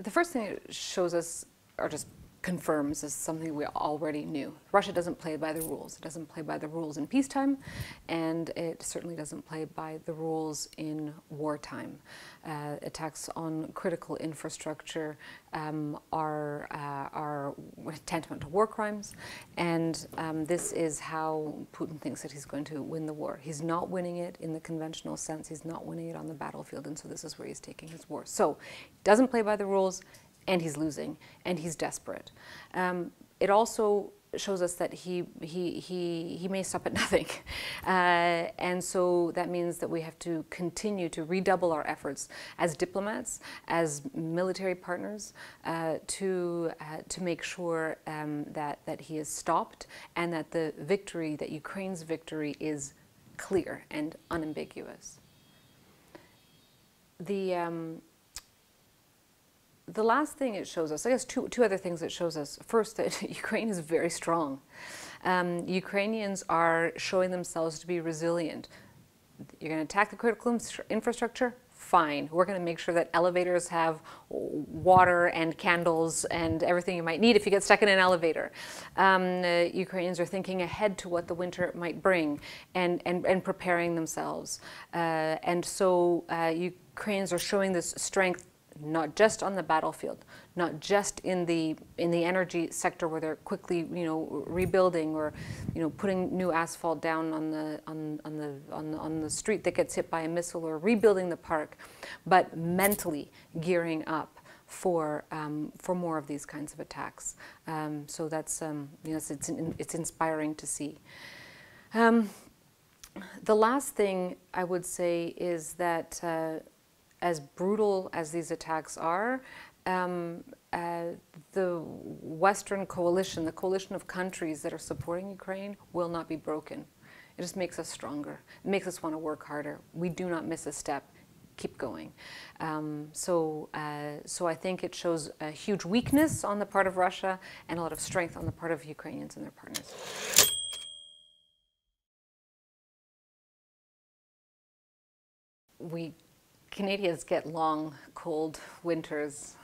The first thing it shows us, or just confirms, is something we already knew. Russia doesn't play by the rules. It doesn't play by the rules in peacetime, and it certainly doesn't play by the rules in wartime. Attacks on critical infrastructure are tantamount to war crimes, and this is how Putin thinks that he's going to win the war. He's not winning it in the conventional sense. He's not winning it on the battlefield, and so this is where he's taking his war. So he doesn't play by the rules, and he's losing, and he's desperate. It also shows us that he may stop at nothing. And so that means that we have to continue to redouble our efforts as diplomats, as military partners, to make sure that he is stopped, and that the victory, that Ukraine's victory, is clear and unambiguous. The last thing it shows us, I guess two other things it shows us. First, that Ukraine is very strong. Ukrainians are showing themselves to be resilient. You're going to attack the critical infrastructure? Fine. We're going to make sure that elevators have water and candles and everything you might need if you get stuck in an elevator. Ukrainians are thinking ahead to what the winter might bring and preparing themselves. And so Ukrainians are showing this strength, not just on the battlefield, not just in the energy sector where they're quickly, rebuilding or, putting new asphalt down on the street that gets hit by a missile, or rebuilding the park, but mentally gearing up for more of these kinds of attacks. So that's it's inspiring to see. The last thing I would say is that, as brutal as these attacks are, the Western coalition, the coalition of countries that are supporting Ukraine, will not be broken. It just makes us stronger. It makes us want to work harder. We do not miss a step. Keep going. So I think it shows a huge weakness on the part of Russia and a lot of strength on the part of Ukrainians and their partners. Canadians get long, cold winters,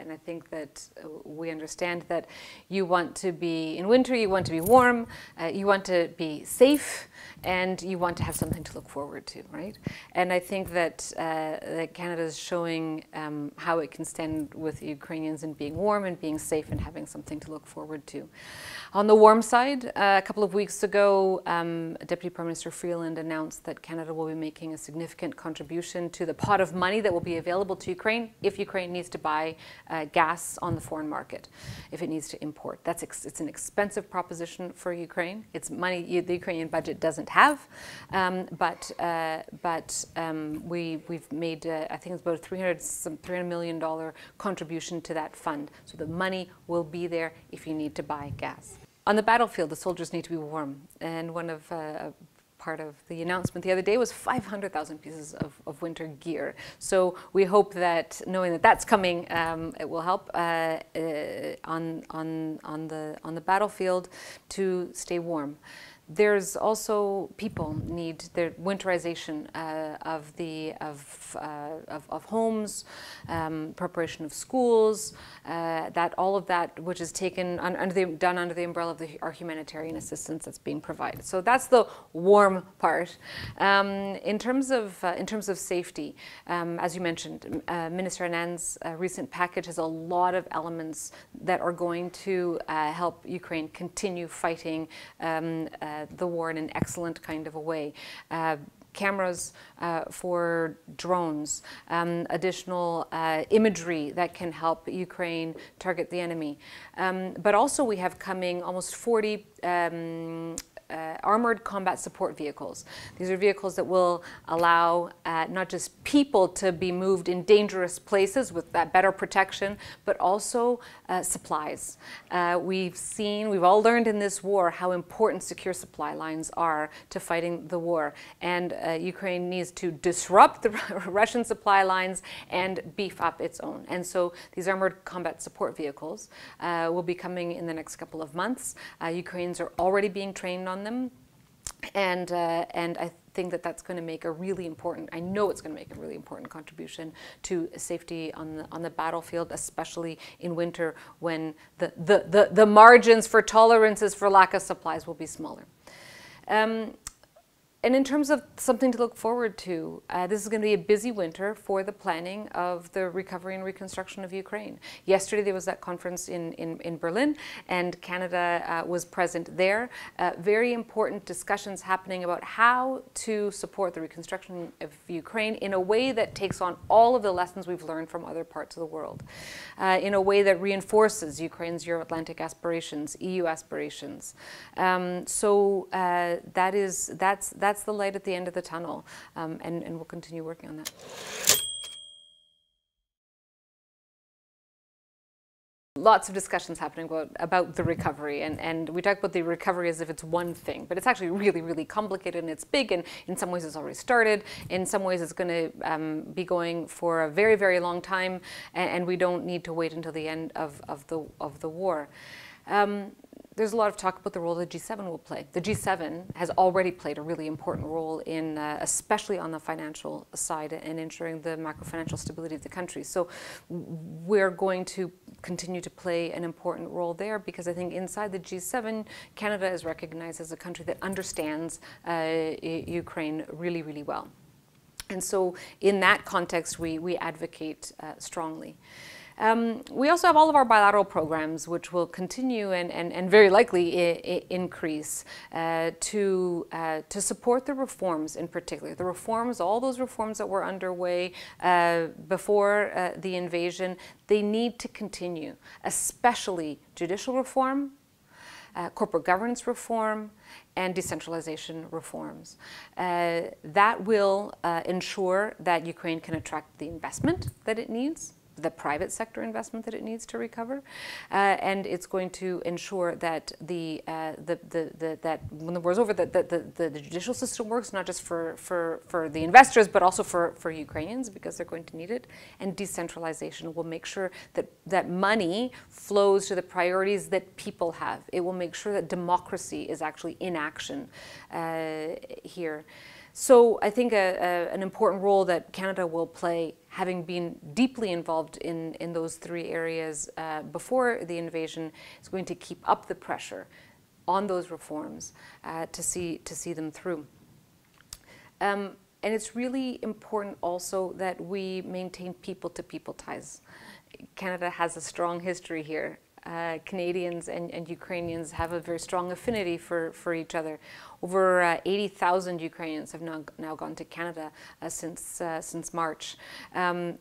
and I think that we understand that you want to be, in winter you want to be warm, you want to be safe, and you want to have something to look forward to, right? And I think that, that Canada is showing how it can stand with Ukrainians in being warm and being safe and having something to look forward to. On the warm side, a couple of weeks ago, Deputy Prime Minister Freeland announced that Canada will be making a significant contribution to the pot of money that will be available to Ukraine if Ukraine needs to buy gas on the foreign market, if it needs to import. It's an expensive proposition for Ukraine. It's money the Ukrainian budget doesn't have, but we've made, I think it's about $300 million contribution to that fund. So the money will be there if you need to buy gas. On the battlefield, the soldiers need to be warm, and one of part of the announcement the other day was 500,000 pieces of winter gear. So we hope that, knowing that that's coming, it will help on the battlefield to stay warm. There's also people need their winterization of homes, preparation of schools, that all of that which is taken done under the umbrella of our humanitarian assistance that's being provided. So that's the warm part. In terms of safety, as you mentioned, Minister Anand's recent package has a lot of elements that are going to help Ukraine continue fighting the war in an excellent kind of a way. Cameras for drones, additional imagery that can help Ukraine target the enemy. But also we have coming almost 40 armored combat support vehicles. These are vehicles that will allow not just people to be moved in dangerous places with that better protection, but also supplies. We've all learned in this war how important secure supply lines are to fighting the war. And Ukraine needs to disrupt the Russian supply lines and beef up its own. And so these armored combat support vehicles will be coming in the next couple of months. Ukrainians are already being trained on them. And I think that that's going to make a really important, I know it's going to make a really important contribution to safety on the battlefield, especially in winter when the margins for tolerances for lack of supplies will be smaller. And in terms of something to look forward to, this is going to be a busy winter for the planning of the recovery and reconstruction of Ukraine. Yesterday there was that conference in Berlin, and Canada was present there. Very important discussions happening about how to support the reconstruction of Ukraine in a way that takes on all of the lessons we've learned from other parts of the world, in a way that reinforces Ukraine's Euro-Atlantic aspirations, EU aspirations. That's the light at the end of the tunnel, and we'll continue working on that. Lots of discussions happening about the recovery, and we talk about the recovery as if it's one thing, but it's actually really, really complicated, and it's big, and in some ways it's already started. In some ways it's going to be going for a very, very long time, and we don't need to wait until the end of the war. There's a lot of talk about the role the G7 will play. The G7 has already played a really important role in, especially on the financial side, in ensuring the macro-financial stability of the country. So we're going to continue to play an important role there, because I think inside the G7, Canada is recognized as a country that understands Ukraine really, really well. And so in that context, we advocate strongly. We also have all of our bilateral programs, which will continue and very likely increase to support the reforms in particular. The reforms, all those reforms that were underway before the invasion, they need to continue, especially judicial reform, corporate governance reform, and decentralization reforms. That will ensure that Ukraine can attract the investment that it needs, the private sector investment that it needs to recover, and it's going to ensure that that when the war's over, that the judicial system works, not just for the investors, but also for Ukrainians, because they're going to need it. And decentralization will make sure that money flows to the priorities that people have. It will make sure that democracy is actually in action here. So I think an important role that Canada will play, having been deeply involved in those three areas before the invasion, is going to keep up the pressure on those reforms to see them through. And it's really important also that we maintain people-to-people ties. Canada has a strong history here. Canadians and Ukrainians have a very strong affinity for each other. Over 80,000 Ukrainians have now gone to Canada since March.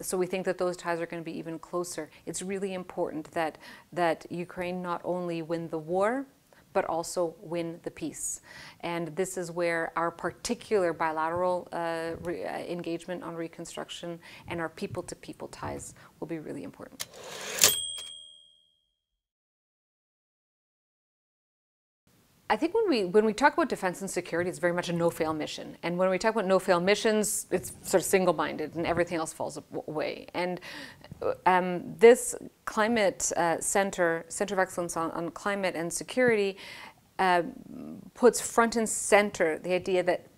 So we think that those ties are going to be even closer. It's really important that Ukraine not only win the war, but also win the peace. And this is where our particular bilateral engagement on reconstruction and our people-to-people ties will be really important. I think when we talk about defense and security, it's very much a no-fail mission. And when we talk about no-fail missions, it's sort of single-minded and everything else falls away. And this climate center of excellence on climate and security puts front and center the idea that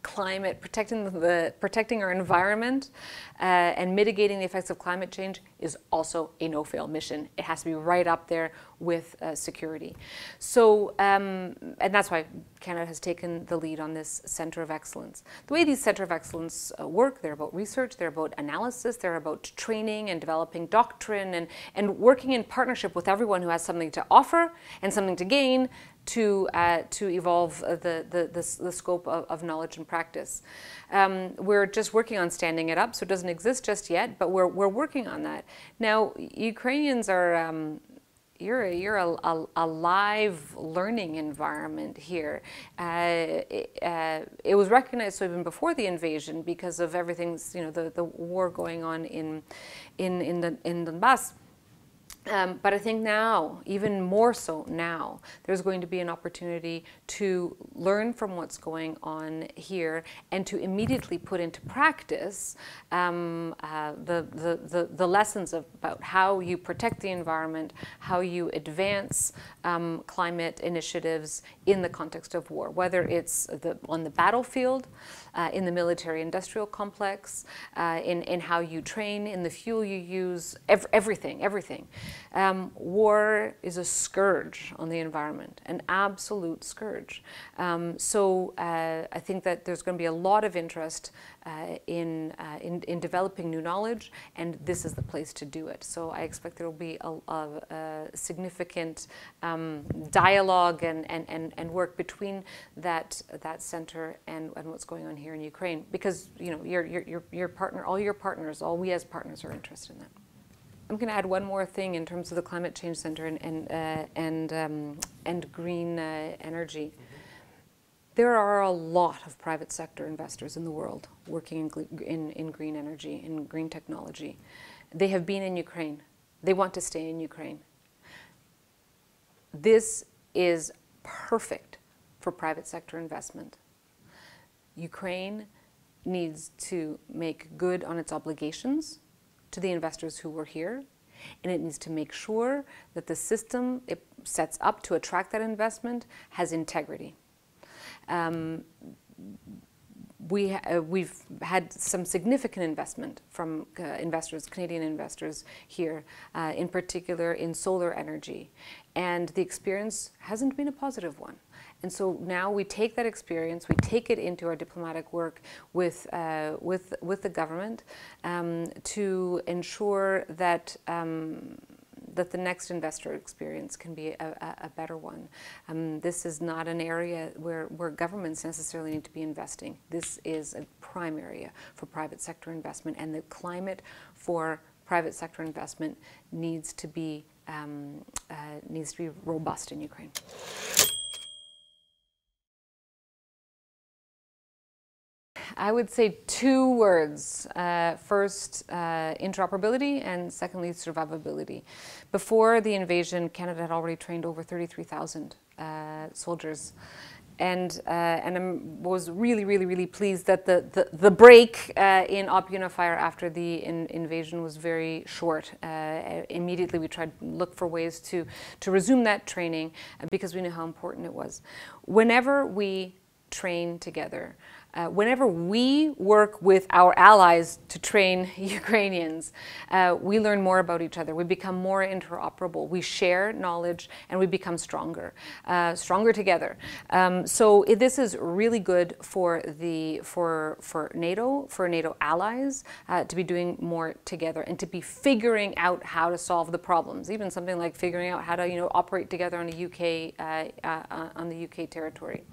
climate, protecting our environment and mitigating the effects of climate change is also a no-fail mission. It has to be right up there with security. So, and that's why Canada has taken the lead on this Centre of Excellence. The way these Centre of Excellence work, they're about research, they're about analysis, they're about training and developing doctrine and working in partnership with everyone who has something to offer and something to gain to evolve the scope of knowledge and practice. We're just working on standing it up, so it doesn't exist just yet, but we're working on that. Now, Ukrainians are, you're a live learning environment here. It was recognized so even before the invasion because of everything, the war going on in Donbass. But I think now, even more so now, there's going to be an opportunity to learn from what's going on here and to immediately put into practice the lessons about how you protect the environment, how you advance climate initiatives in the context of war, whether it's on the battlefield, in the military-industrial complex, in how you train, in the fuel you use, everything. War is a scourge on the environment, an absolute scourge. So I think that there's going to be a lot of interest in developing new knowledge, and this is the place to do it. So I expect there will be a significant dialogue and work between that center and what's going on here in Ukraine, because your partner, all your partners, all we as partners are interested in that. I'm going to add one more thing in terms of the Climate Change Center and green energy. There are a lot of private sector investors in the world working in green energy, in green technology. They have been in Ukraine. They want to stay in Ukraine. This is perfect for private sector investment. Ukraine needs to make good on its obligations to the investors who were here, and it needs to make sure that the system it sets up to attract that investment has integrity. We've had some significant investment from investors, Canadian investors here, in particular in solar energy, and the experience hasn't been a positive one. And so now we take that experience, we take it into our diplomatic work with the government to ensure that that the next investor experience can be a better one. This is not an area where governments necessarily need to be investing. This is a prime area for private sector investment, and the climate for private sector investment needs to be robust in Ukraine. I would say two words. First, interoperability, and secondly, survivability. Before the invasion, Canada had already trained over 33,000 soldiers. And I was really pleased that the break in Op Unifier after the invasion was very short. Immediately we tried to look for ways to resume that training because we knew how important it was. Whenever we train together, whenever we work with our allies to train Ukrainians, we learn more about each other. We become more interoperable. We share knowledge, and we become stronger together. So this is really good for NATO allies to be doing more together and to be figuring out how to solve the problems. Even something like figuring out how to operate together on the UK territory.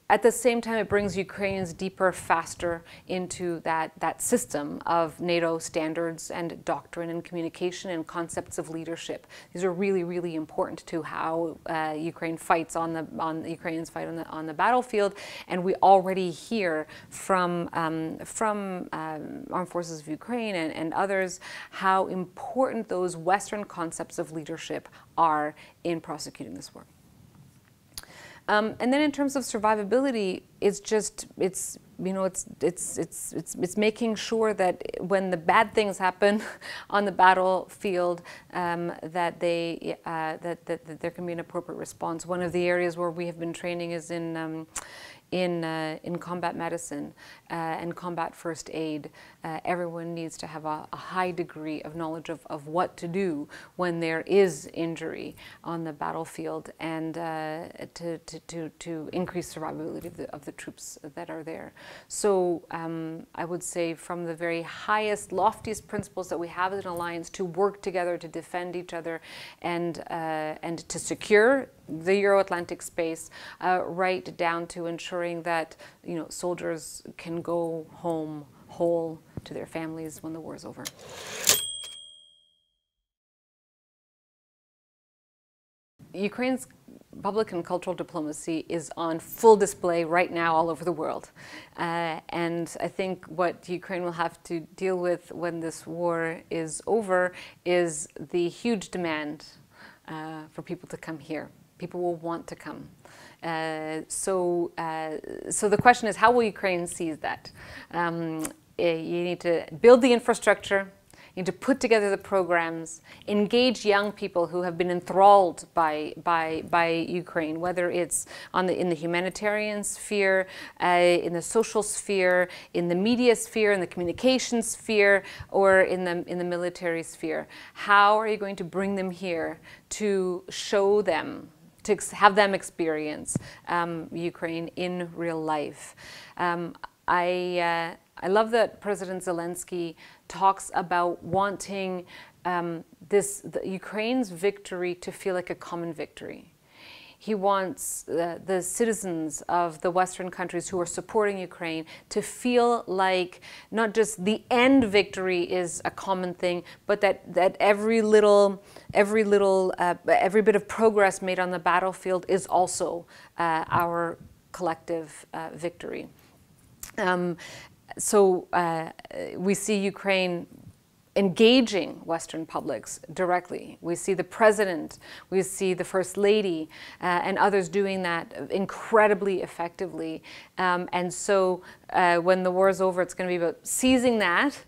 At the same time, it brings Ukrainians deeper, faster into that system of NATO standards and doctrine and communication and concepts of leadership. These are really important to how Ukraine fights the Ukrainians fight on the battlefield. And we already hear from Armed Forces of Ukraine and others how important those Western concepts of leadership are in prosecuting this war. And then in terms of survivability, it's making sure that when the bad things happen on the battlefield, that there can be an appropriate response. One of the areas where we have been training is in combat medicine and combat first aid. Everyone needs to have a high degree of knowledge of what to do when there is injury on the battlefield, and to increase survivability of the troops that are there. So I would say from the very highest, loftiest principles that we have as an alliance to work together to defend each other and to secure the Euro-Atlantic space, right down to ensuring that soldiers can go home whole to their families when the war is over. Ukraine's public and cultural diplomacy is on full display right now all over the world. And I think what Ukraine will have to deal with when this war is over is the huge demand for people to come here. People will want to come. So the question is, how will Ukraine seize that? You need to build the infrastructure. You need to put together the programs, engage young people who have been enthralled by Ukraine, whether it's in the humanitarian sphere, in the social sphere, in the media sphere, in the communication sphere, or in the military sphere. How are you going to bring them here to show them, to have them experience Ukraine in real life? I love that President Zelensky talks about wanting Ukraine's victory to feel like a common victory. He wants the citizens of the Western countries who are supporting Ukraine to feel like not just the end victory is a common thing, but that every bit of progress made on the battlefield is also our collective victory. So we see Ukraine engaging Western publics directly. We see the president, we see the first lady, and others doing that incredibly effectively. And so when the war is over, it's going to be about seizing that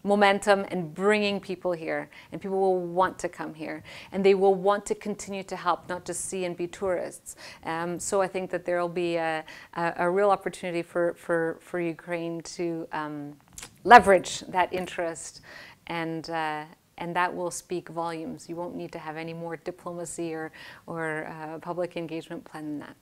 momentum and bringing people here, and people will want to come here, and they will want to continue to help, not just see and be tourists. So I think that there will be a real opportunity for Ukraine to leverage that interest, and that will speak volumes. You won't need to have any more diplomacy or public engagement plan than that.